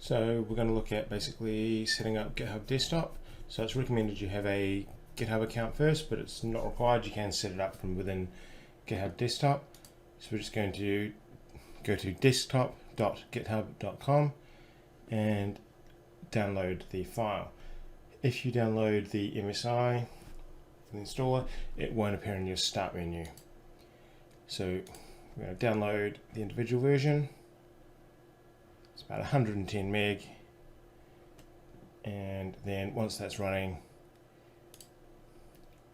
So we're going to look at basically setting up GitHub Desktop. So it's recommended you have a GitHub account first, but it's not required. You can set it up from within GitHub Desktop. So we're just going to go to desktop.github.com and download the file. If you download the MSI, the installer, it won't appear in your start menu. So we're going to download the individual version. It's about 110 meg, and then once that's running,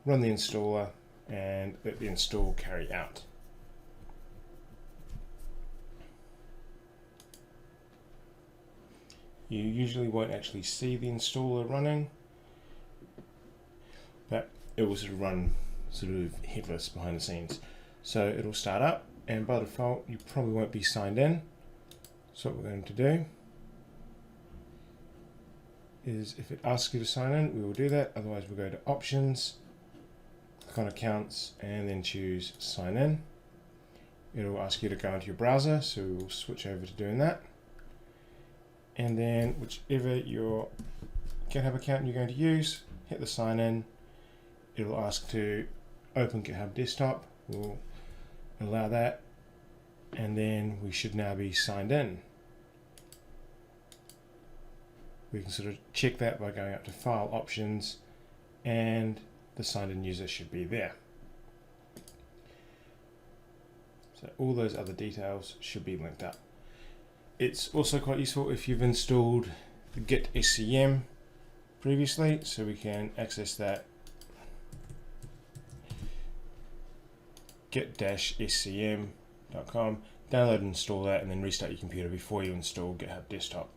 run the installer and let the install carry out. You usually won't actually see the installer running, but it will sort of run sort of headless behind the scenes. So it'll start up, and by default you probably won't be signed in. So what we're going to do is, if it asks you to sign in, we will do that. Otherwise we'll go to options, click on accounts, and then choose sign in. It'll ask you to go into your browser, so we'll switch over to doing that. And then whichever your GitHub account you're going to use, hit the sign in. It'll ask to open GitHub Desktop. We'll allow that, and then we should now be signed in. We can sort of check that by going up to File Options, and the signed in user should be there. So all those other details should be linked up. It's also quite useful if you've installed the Git SCM previously, so we can access that git-scm.com, download and install that, and then restart your computer before you install GitHub Desktop.